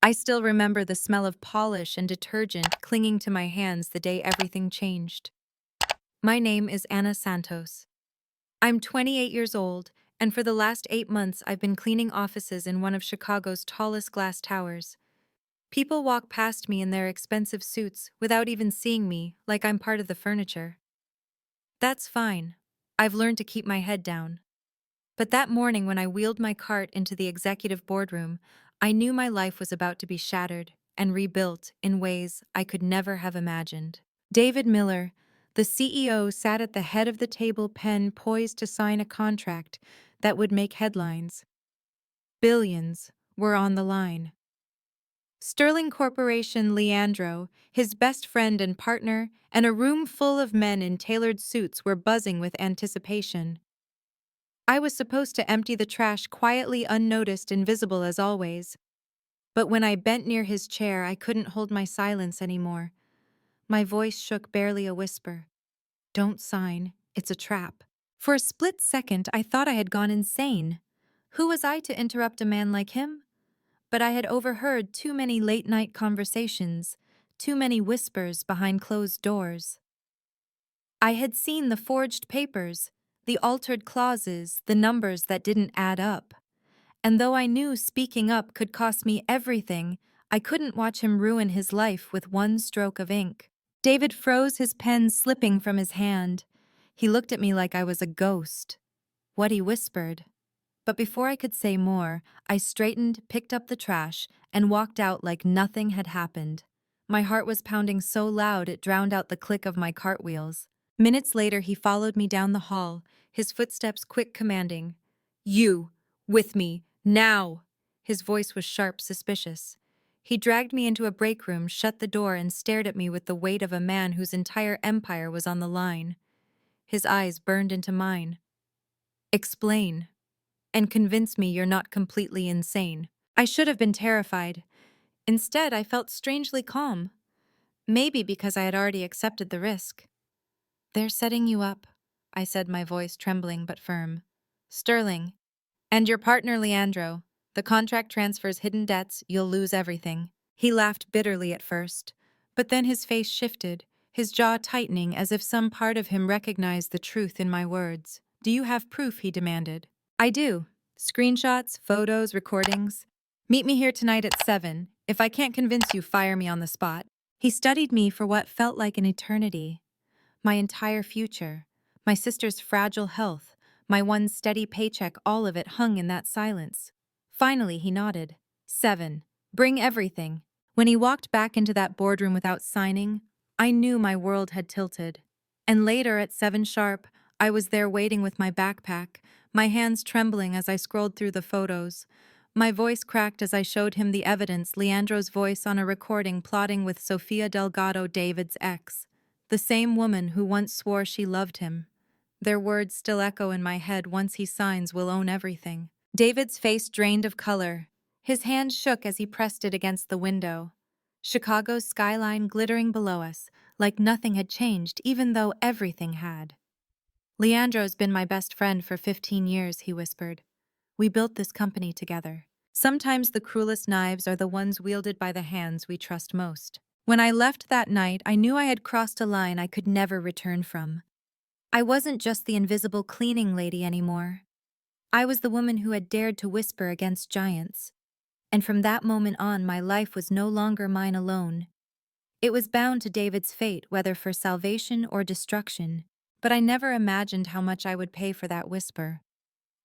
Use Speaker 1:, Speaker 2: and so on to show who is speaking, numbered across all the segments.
Speaker 1: I still remember the smell of polish and detergent clinging to my hands the day everything changed. My name is Anna Santos. I'm 28 years old, and for the last 8 months I've been cleaning offices in one of Chicago's tallest glass towers. People walk past me in their expensive suits without even seeing me, like I'm part of the furniture. That's fine. I've learned to keep my head down. But that morning when I wheeled my cart into the executive boardroom, I knew my life was about to be shattered and rebuilt in ways I could never have imagined. David Miller, the CEO, sat at the head of the table, pen poised to sign a contract that would make headlines. Billions were on the line. Sterling Corporation Leandro, his best friend and partner, and a room full of men in tailored suits were buzzing with anticipation. I was supposed to empty the trash quietly, unnoticed, invisible as always. But when I bent near his chair, I couldn't hold my silence anymore. My voice shook, barely a whisper. Don't sign. It's a trap. For a split second, I thought I had gone insane. Who was I to interrupt a man like him? But I had overheard too many late-night conversations, too many whispers behind closed doors. I had seen the forged papers, the altered clauses, the numbers that didn't add up. And though I knew speaking up could cost me everything, I couldn't watch him ruin his life with one stroke of ink. David froze, his pen slipping from his hand. He looked at me like I was a ghost. What he whispered. But before I could say more, I straightened, picked up the trash, and walked out like nothing had happened. My heart was pounding so loud it drowned out the click of my cartwheels. Minutes later, he followed me down the hall, his footsteps quick, commanding. You, with me, now! His voice was sharp, suspicious. He dragged me into a break room, shut the door, and stared at me with the weight of a man whose entire empire was on the line. His eyes burned into mine. Explain. And convince me you're not completely insane. I should have been terrified. Instead, I felt strangely calm. Maybe because I had already accepted the risk. They're setting you up, I said, my voice trembling but firm. Sterling. And your partner, Leandro. The contract transfers hidden debts, you'll lose everything. He laughed bitterly at first, but then his face shifted, his jaw tightening as if some part of him recognized the truth in my words. Do you have proof? He demanded. I do. Screenshots, photos, recordings. Meet me here tonight at 7. If I can't convince you, fire me on the spot. He studied me for what felt like an eternity. My entire future, my sister's fragile health, my one steady paycheck, all of it hung in that silence. Finally, he nodded. 7. Bring everything. When he walked back into that boardroom without signing, I knew my world had tilted. And later, at 7 sharp, I was there waiting with my backpack, my hands trembling as I scrolled through the photos. My voice cracked as I showed him the evidence, Leandro's voice on a recording plotting with Sofia Delgado, David's ex. The same woman who once swore she loved him. Their words still echo in my head. Once he signs, we'll own everything. David's face drained of color. His hand shook as he pressed it against the window. Chicago's skyline glittering below us, like nothing had changed, even though everything had. Leandro's been my best friend for 15 years, he whispered. We built this company together. Sometimes the cruelest knives are the ones wielded by the hands we trust most. When I left that night, I knew I had crossed a line I could never return from. I wasn't just the invisible cleaning lady anymore. I was the woman who had dared to whisper against giants. And from that moment on, my life was no longer mine alone. It was bound to David's fate, whether for salvation or destruction. But I never imagined how much I would pay for that whisper,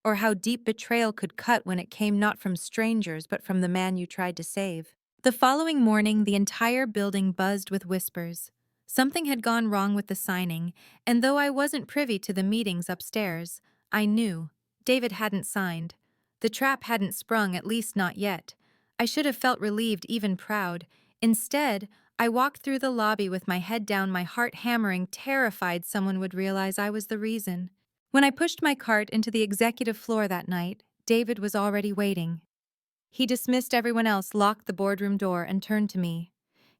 Speaker 1: or how deep betrayal could cut when it came not from strangers but from the man you tried to save. The following morning, the entire building buzzed with whispers. Something had gone wrong with the signing, and though I wasn't privy to the meetings upstairs, I knew. David hadn't signed. The trap hadn't sprung, at least not yet. I should have felt relieved, even proud. Instead, I walked through the lobby with my head down, my heart hammering, terrified someone would realize I was the reason. When I pushed my cart into the executive floor that night, David was already waiting. He dismissed everyone else, locked the boardroom door, and turned to me.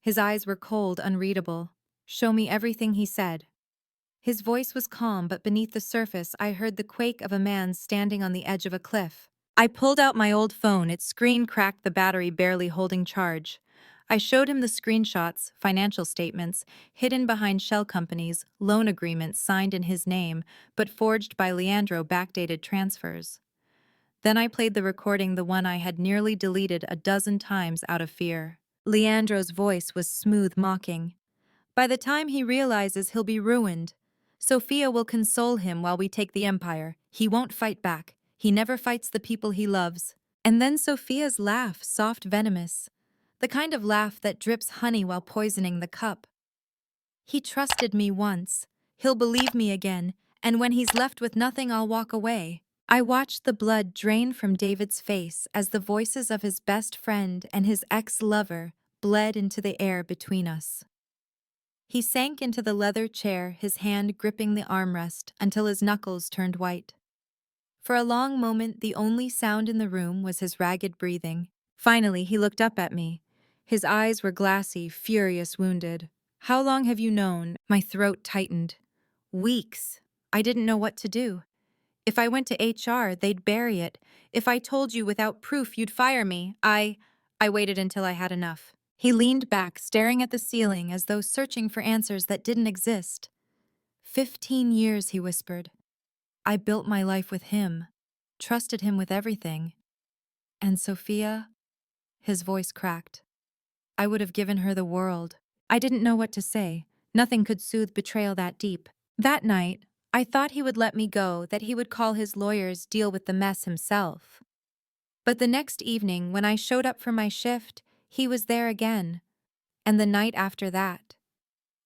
Speaker 1: His eyes were cold, unreadable. Show me everything, he said. His voice was calm, but beneath the surface I heard the quake of a man standing on the edge of a cliff. I pulled out my old phone, its screen cracked, the battery barely holding charge. I showed him the screenshots, financial statements, hidden behind shell companies, loan agreements signed in his name, but forged by Leandro, backdated transfers. Then I played the recording, the one I had nearly deleted a dozen times out of fear. Leandro's voice was smooth, mocking. By the time he realizes, he'll be ruined. Sophia will console him while we take the empire. He won't fight back. He never fights the people he loves. And then Sophia's laugh, soft, venomous. The kind of laugh that drips honey while poisoning the cup. He trusted me once. He'll believe me again, and when he's left with nothing, I'll walk away. I watched the blood drain from David's face as the voices of his best friend and his ex-lover bled into the air between us. He sank into the leather chair, his hand gripping the armrest until his knuckles turned white. For a long moment, the only sound in the room was his ragged breathing. Finally, he looked up at me. His eyes were glassy, furious, wounded. "How long have you known?" My throat tightened. "Weeks. I didn't know what to do. If I went to HR, they'd bury it. If I told you without proof, you'd fire me. I waited until I had enough." He leaned back, staring at the ceiling as though searching for answers that didn't exist. 15 years, he whispered. I built my life with him, trusted him with everything. And Sophia? His voice cracked. I would have given her the world. I didn't know what to say. Nothing could soothe betrayal that deep. That night, I thought he would let me go, that he would call his lawyers, deal with the mess himself. But the next evening, when I showed up for my shift, he was there again. And the night after that.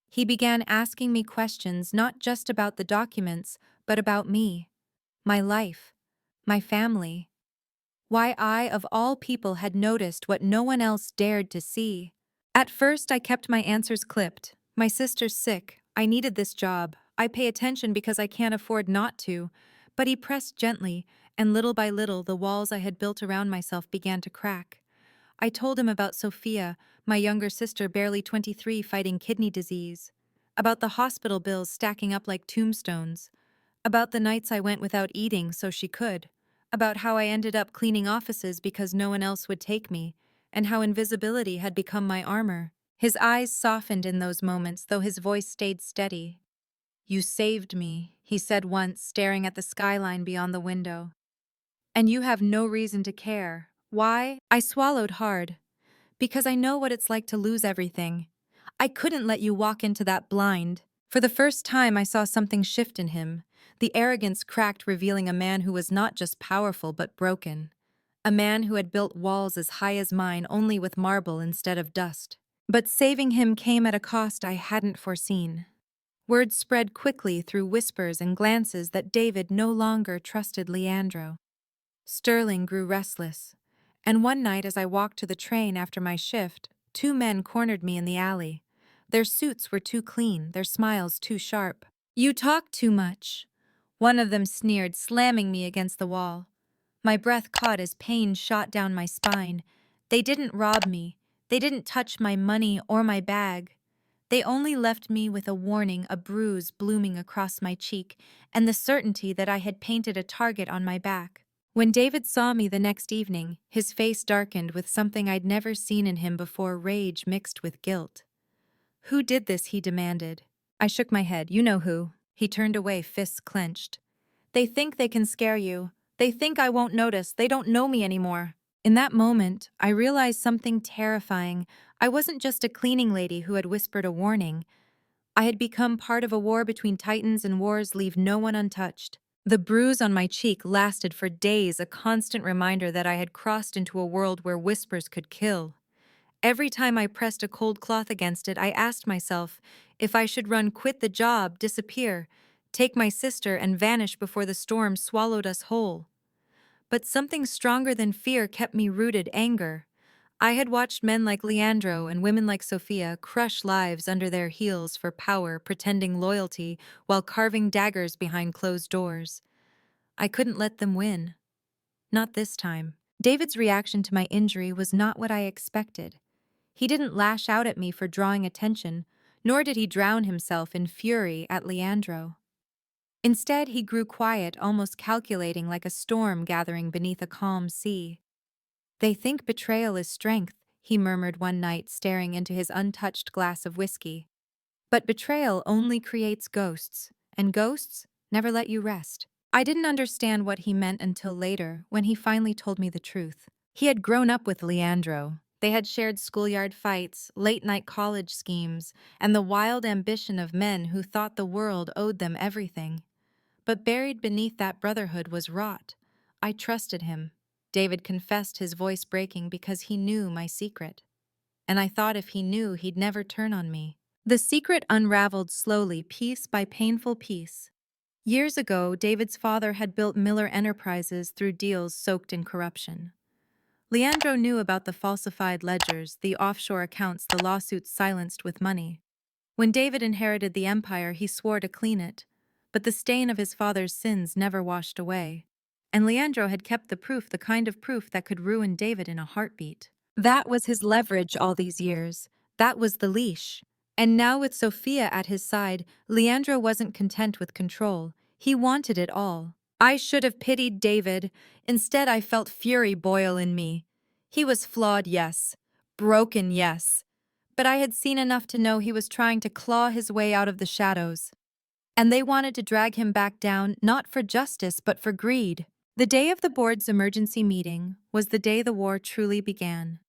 Speaker 1: He began asking me questions not just about the documents, but about me, my life, my family. Why I, of all people, had noticed what no one else dared to see. At first, I kept my answers clipped. My sister's sick. I needed this job. I pay attention because I can't afford not to. But he pressed gently, and little by little, the walls I had built around myself began to crack. I told him about Sophia, my younger sister, barely 23, fighting kidney disease. About the hospital bills stacking up like tombstones. About the nights I went without eating so she could. About how I ended up cleaning offices because no one else would take me, and how invisibility had become my armor. His eyes softened in those moments, though his voice stayed steady. "You saved me," he said once, staring at the skyline beyond the window. "And you have no reason to care. Why?" I swallowed hard. "Because I know what it's like to lose everything. I couldn't let you walk into that blind." For the first time, I saw something shift in him. The arrogance cracked, revealing a man who was not just powerful but broken. A man who had built walls as high as mine, only with marble instead of dust. But saving him came at a cost I hadn't foreseen. Word spread quickly through whispers and glances that David no longer trusted Leandro. Sterling grew restless, and one night as I walked to the train after my shift, two men cornered me in the alley. Their suits were too clean, their smiles too sharp. "You talk too much," one of them sneered, slamming me against the wall. My breath caught as pain shot down my spine. They didn't rob me. They didn't touch my money or my bag. They only left me with a warning, a bruise blooming across my cheek, and the certainty that I had painted a target on my back. When David saw me the next evening, his face darkened with something I'd never seen in him before, rage mixed with guilt. "Who did this?" he demanded. I shook my head. "You know who." He turned away, fists clenched. "They think they can scare you. They think I won't notice. They don't know me anymore." In that moment, I realized something terrifying. I wasn't just a cleaning lady who had whispered a warning. I had become part of a war between titans, and wars leave no one untouched. The bruise on my cheek lasted for days, a constant reminder that I had crossed into a world where whispers could kill. Every time I pressed a cold cloth against it, I asked myself if I should run, quit the job, disappear, take my sister, and vanish before the storm swallowed us whole. But something stronger than fear kept me rooted: anger. I had watched men like Leandro and women like Sophia crush lives under their heels for power, pretending loyalty while carving daggers behind closed doors. I couldn't let them win. Not this time. David's reaction to my injury was not what I expected. He didn't lash out at me for drawing attention, nor did he drown himself in fury at Leandro. Instead, he grew quiet, almost calculating, like a storm gathering beneath a calm sea. "They think betrayal is strength," he murmured one night, staring into his untouched glass of whiskey. "But betrayal only creates ghosts, and ghosts never let you rest." I didn't understand what he meant until later, when he finally told me the truth. He had grown up with Leandro. They had shared schoolyard fights, late-night college schemes, and the wild ambition of men who thought the world owed them everything. But buried beneath that brotherhood was rot. I trusted him. David confessed, his voice breaking, because he knew my secret. And I thought if he knew, he'd never turn on me. The secret unraveled slowly, piece by painful piece. Years ago, David's father had built Miller Enterprises through deals soaked in corruption. Leandro knew about the falsified ledgers, the offshore accounts, the lawsuits silenced with money. When David inherited the empire, he swore to clean it. But the stain of his father's sins never washed away. And Leandro had kept the proof, the kind of proof that could ruin David in a heartbeat. That was his leverage all these years. That was the leash. And now, with Sophia at his side, Leandro wasn't content with control. He wanted it all. I should have pitied David. Instead, I felt fury boil in me. He was flawed, yes. Broken, yes. But I had seen enough to know he was trying to claw his way out of the shadows. And they wanted to drag him back down, not for justice, but for greed. The day of the board's emergency meeting was the day the war truly began.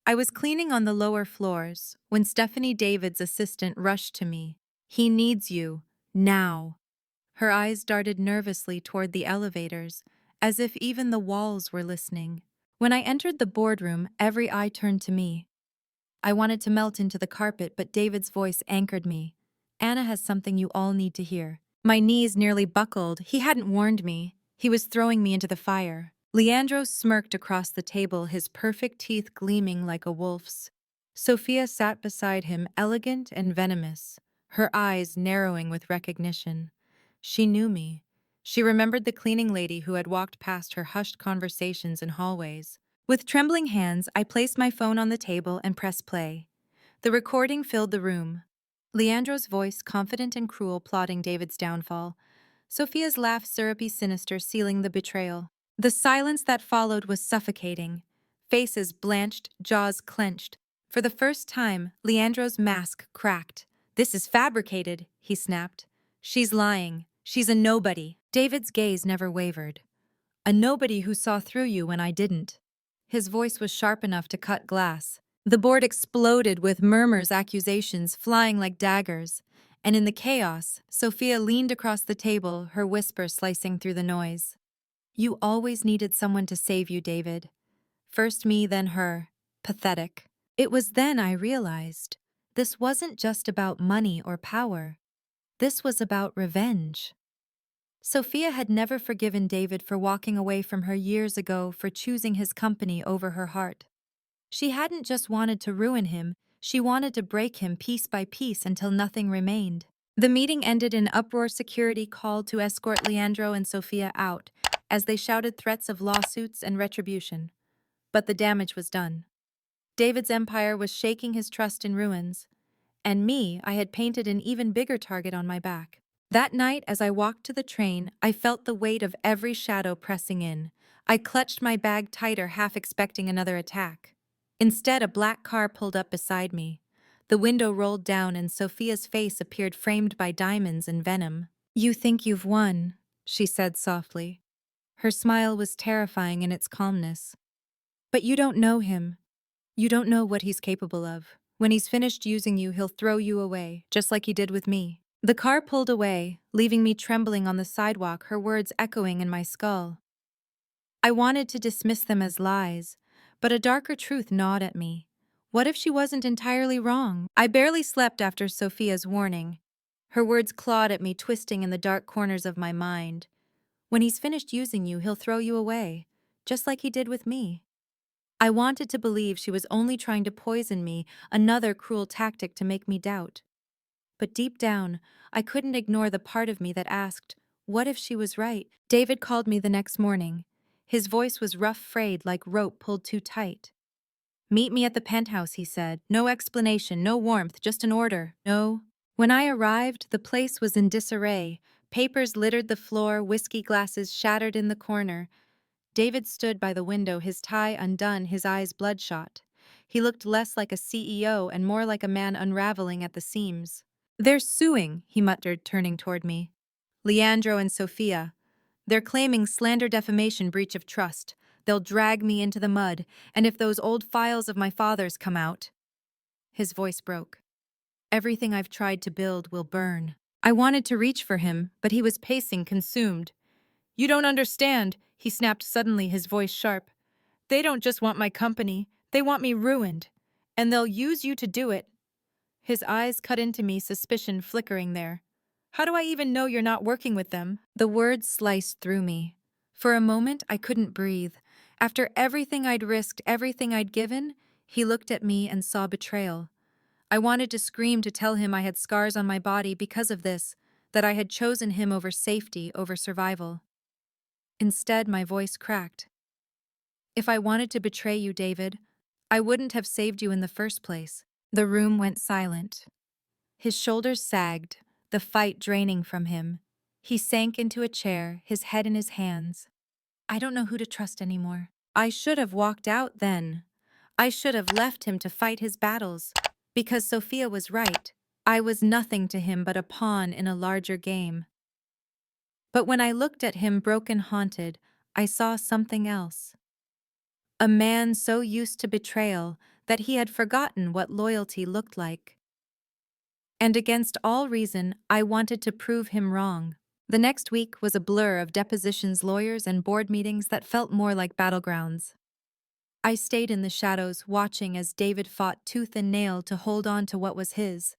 Speaker 1: I was cleaning on the lower floors when Stephanie, David's assistant, rushed to me. "He needs you. Now." Her eyes darted nervously toward the elevators, as if even the walls were listening. When I entered the boardroom, every eye turned to me. I wanted to melt into the carpet, but David's voice anchored me. "Anna has something you all need to hear." My knees nearly buckled. He hadn't warned me. He was throwing me into the fire. Leandro smirked across the table, his perfect teeth gleaming like a wolf's. Sophia sat beside him, elegant and venomous, her eyes narrowing with recognition. She knew me. She remembered the cleaning lady who had walked past her hushed conversations in hallways. With trembling hands, I placed my phone on the table and pressed play. The recording filled the room. Leandro's voice, confident and cruel, plotting David's downfall. Sophia's laugh, syrupy, sinister, sealing the betrayal. The silence that followed was suffocating. Faces blanched, jaws clenched. For the first time, Leandro's mask cracked. "This is fabricated," he snapped. "She's lying. She's a nobody." David's gaze never wavered. "A nobody who saw through you when I didn't." His voice was sharp enough to cut glass. The board exploded with murmurs, accusations flying like daggers. And in the chaos, Sophia leaned across the table, her whisper slicing through the noise. "You always needed someone to save you, David. First me, then her. Pathetic." It was then I realized this wasn't just about money or power. This was about revenge. Sophia had never forgiven David for walking away from her years ago, for choosing his company over her heart. She hadn't just wanted to ruin him, she wanted to break him piece by piece until nothing remained. The meeting ended in uproar. Security called to escort Leandro and Sophia out, as they shouted threats of lawsuits and retribution. But the damage was done. David's empire was shaking, his trust in ruins. And me, I had painted an even bigger target on my back. That night, as I walked to the train, I felt the weight of every shadow pressing in. I clutched my bag tighter, half expecting another attack. Instead, a black car pulled up beside me. The window rolled down and Sophia's face appeared, framed by diamonds and venom. "You think you've won," she said softly. Her smile was terrifying in its calmness. "But you don't know him. You don't know what he's capable of. When he's finished using you, he'll throw you away, just like he did with me." The car pulled away, leaving me trembling on the sidewalk, her words echoing in my skull. I wanted to dismiss them as lies, but a darker truth gnawed at me. What if she wasn't entirely wrong? I barely slept after Sophia's warning. Her words clawed at me, twisting in the dark corners of my mind. When he's finished using you, he'll throw you away, just like he did with me. I wanted to believe she was only trying to poison me, another cruel tactic to make me doubt. But deep down, I couldn't ignore the part of me that asked, what if she was right? David called me the next morning. His voice was rough, frayed, like rope pulled too tight. "Meet me at the penthouse," he said. "No explanation, no warmth, just an order." No. When I arrived, the place was in disarray. Papers littered the floor, whiskey glasses shattered in the corner. David stood by the window, his tie undone, his eyes bloodshot. He looked less like a CEO and more like a man unraveling at the seams. "They're suing," he muttered, turning toward me. "Leandro and Sophia. They're claiming slander, defamation, breach of trust. They'll drag me into the mud, and if those old files of my father's come out..." His voice broke. "Everything I've tried to build will burn." I wanted to reach for him, but he was pacing, consumed. "You don't understand," he snapped suddenly, his voice sharp. "They don't just want my company, they want me ruined. And they'll use you to do it." His eyes cut into me, suspicion flickering there. "How do I even know you're not working with them?" The words sliced through me. For a moment, I couldn't breathe. After everything I'd risked, everything I'd given, he looked at me and saw betrayal. I wanted to scream, to tell him I had scars on my body because of this, that I had chosen him over safety, over survival. Instead, my voice cracked. "If I wanted to betray you, David, I wouldn't have saved you in the first place." The room went silent. His shoulders sagged, the fight draining from him. He sank into a chair, his head in his hands. I don't know who to trust anymore. I should have walked out then. I should have left him to fight his battles. Because Sophia was right. I was nothing to him but a pawn in a larger game. But when I looked at him broken, haunted, I saw something else. A man so used to betrayal that he had forgotten what loyalty looked like. And against all reason, I wanted to prove him wrong. The next week was a blur of depositions, lawyers, and board meetings that felt more like battlegrounds. I stayed in the shadows, watching as David fought tooth and nail to hold on to what was his.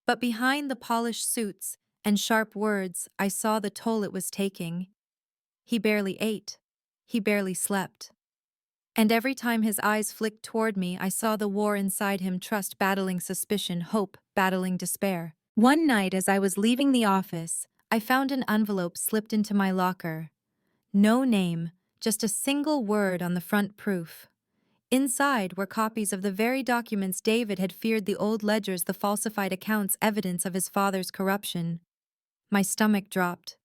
Speaker 1: But behind the polished suits and sharp words, I saw the toll it was taking. He barely ate. He barely slept. And every time his eyes flicked toward me, I saw the war inside him, trust battling suspicion, hope battling despair. One night, as I was leaving the office, I found an envelope slipped into my locker. No name, just a single word on the front proof. Inside were copies of the very documents David had feared, the old ledgers, the falsified accounts, evidence of his father's corruption. My stomach dropped.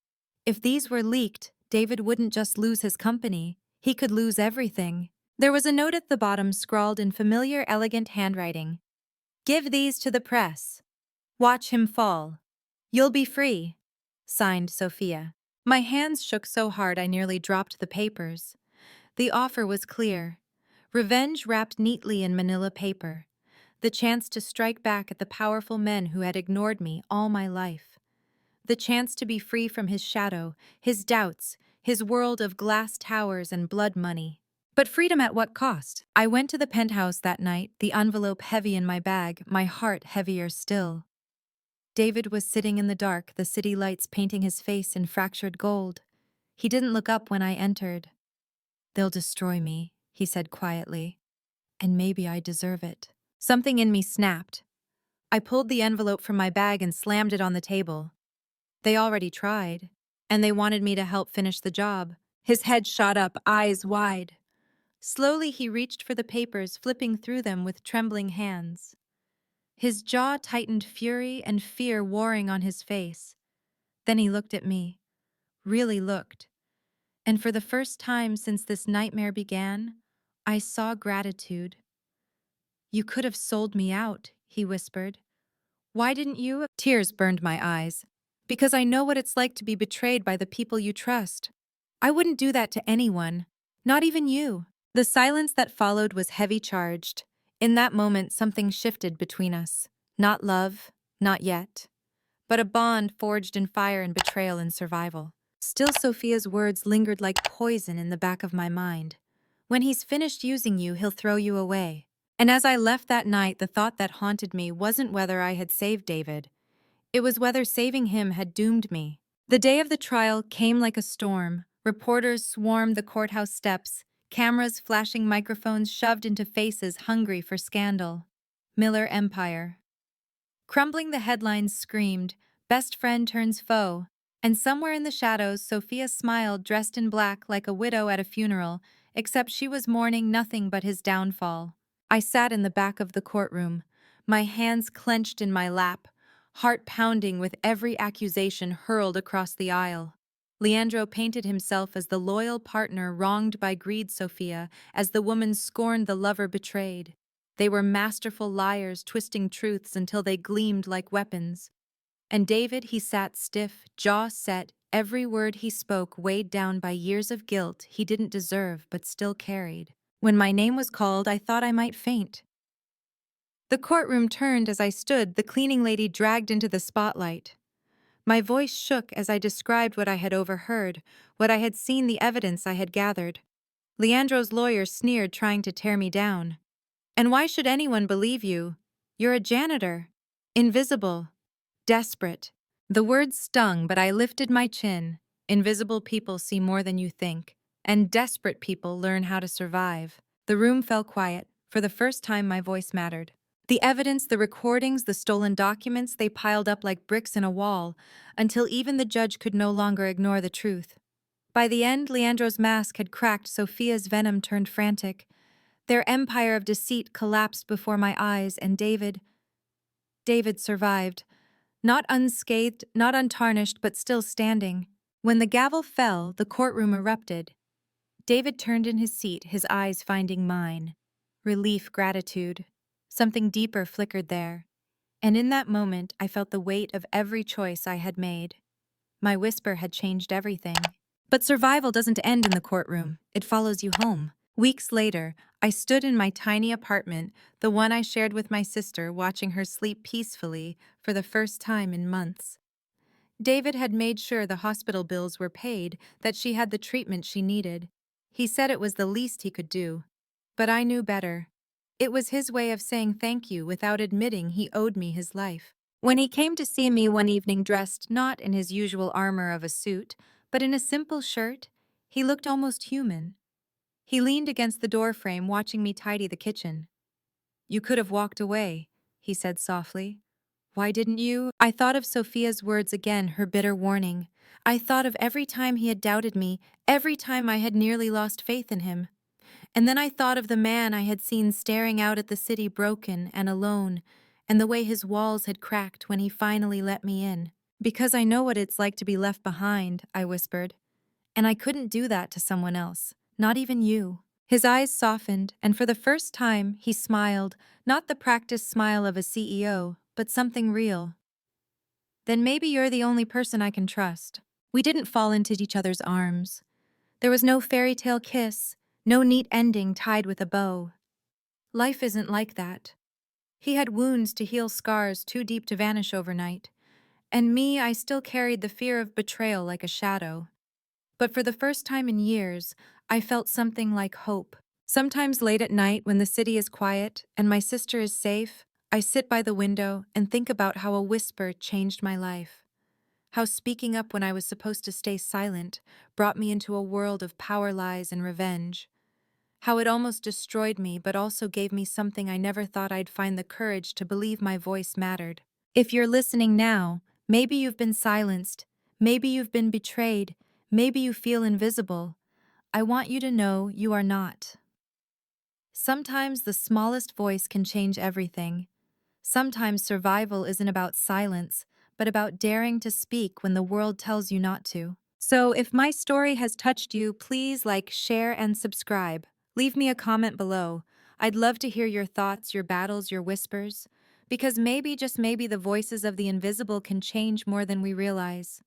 Speaker 1: If these were leaked, David wouldn't just lose his company, he could lose everything. There was a note at the bottom scrawled in familiar, elegant handwriting. "Give these to the press. Watch him fall. You'll be free." Signed, Sophia. My hands shook so hard I nearly dropped the papers. The offer was clear. Revenge wrapped neatly in manila paper. The chance to strike back at the powerful men who had ignored me all my life. The chance to be free from his shadow, his doubts, his world of glass towers and blood money. But freedom at what cost? I went to the penthouse that night, the envelope heavy in my bag, my heart heavier still. David was sitting in the dark, the city lights painting his face in fractured gold. He didn't look up when I entered. "They'll destroy me," he said quietly. "And maybe I deserve it." Something in me snapped. I pulled the envelope from my bag and slammed it on the table. They already tried, and they wanted me to help finish the job. His head shot up, eyes wide. Slowly he reached for the papers, flipping through them with trembling hands. His jaw tightened, fury and fear warring on his face. Then he looked at me. Really looked. And for the first time since this nightmare began, I saw gratitude. "You could have sold me out," he whispered. "Why didn't you?" Tears burned my eyes. "Because I know what it's like to be betrayed by the people you trust. I wouldn't do that to anyone, not even you." The silence that followed was heavy charged. In that moment, something shifted between us. Not love, not yet, but a bond forged in fire and betrayal and survival. Still, Sophia's words lingered like poison in the back of my mind. "When he's finished using you, he'll throw you away." And as I left that night, the thought that haunted me wasn't whether I had saved David. It was whether saving him had doomed me. The day of the trial came like a storm. Reporters swarmed the courthouse steps, cameras flashing, microphones shoved into faces hungry for scandal. Miller Empire. Crumbling, the headlines screamed, "Best friend turns foe." And somewhere in the shadows, Sophia smiled, dressed in black like a widow at a funeral, except she was mourning nothing but his downfall. I sat in the back of the courtroom, my hands clenched in my lap, heart pounding with every accusation hurled across the aisle. Leandro painted himself as the loyal partner wronged by greed, Sophia, as the woman scorned the lover betrayed. They were masterful liars, twisting truths until they gleamed like weapons. And David, he sat stiff, jaw set, every word he spoke weighed down by years of guilt he didn't deserve but still carried. When my name was called, I thought I might faint. The courtroom turned as I stood, the cleaning lady dragged into the spotlight. My voice shook as I described what I had overheard, what I had seen, the evidence I had gathered. Leandro's lawyer sneered, trying to tear me down. And why should anyone believe you? You're a janitor. Invisible. Desperate. The words stung, but I lifted my chin. Invisible people see more than you think, and desperate people learn how to survive. The room fell quiet. For the first time, my voice mattered. The evidence, the recordings, the stolen documents, they piled up like bricks in a wall, until even the judge could no longer ignore the truth. By the end, Leandro's mask had cracked, Sophia's venom turned frantic. Their empire of deceit collapsed before my eyes, and David survived. Not unscathed, not untarnished, but still standing. When the gavel fell, the courtroom erupted. David turned in his seat, his eyes finding mine. Relief, gratitude. Something deeper flickered there. And in that moment, I felt the weight of every choice I had made. My whisper had changed everything. But survival doesn't end in the courtroom. It follows you home. Weeks later, I stood in my tiny apartment, the one I shared with my sister, watching her sleep peacefully for the first time in months. David had made sure the hospital bills were paid, that she had the treatment she needed. He said it was the least he could do. But I knew better. It was his way of saying thank you without admitting he owed me his life. When he came to see me one evening, dressed not in his usual armor of a suit, but in a simple shirt, he looked almost human. He leaned against the doorframe, watching me tidy the kitchen. "You could have walked away," he said softly. "Why didn't you?" I thought of Sophia's words again, her bitter warning. I thought of every time he had doubted me, every time I had nearly lost faith in him. And then I thought of the man I had seen staring out at the city, broken and alone, and the way his walls had cracked when he finally let me in. "Because I know what it's like to be left behind," I whispered. "And I couldn't do that to someone else, not even you." His eyes softened, and for the first time, he smiled, not the practiced smile of a CEO, but something real. "Then maybe you're the only person I can trust." We didn't fall into each other's arms. There was no fairy tale kiss, no neat ending tied with a bow. Life isn't like that. He had wounds to heal, scars too deep to vanish overnight. And me, I still carried the fear of betrayal like a shadow. But for the first time in years, I felt something like hope. Sometimes late at night, when the city is quiet and my sister is safe, I sit by the window and think about how a whisper changed my life. How speaking up when I was supposed to stay silent brought me into a world of power, lies, and revenge. How it almost destroyed me, but also gave me something I never thought I'd find: the courage to believe my voice mattered. If you're listening now, maybe you've been silenced, maybe you've been betrayed, maybe you feel invisible. I want you to know you are not. Sometimes the smallest voice can change everything. Sometimes survival isn't about silence, but about daring to speak when the world tells you not to. So if my story has touched you, please like, share, and subscribe. Leave me a comment below. I'd love to hear your thoughts, your battles, your whispers. Because maybe, just maybe, the voices of the invisible can change more than we realize.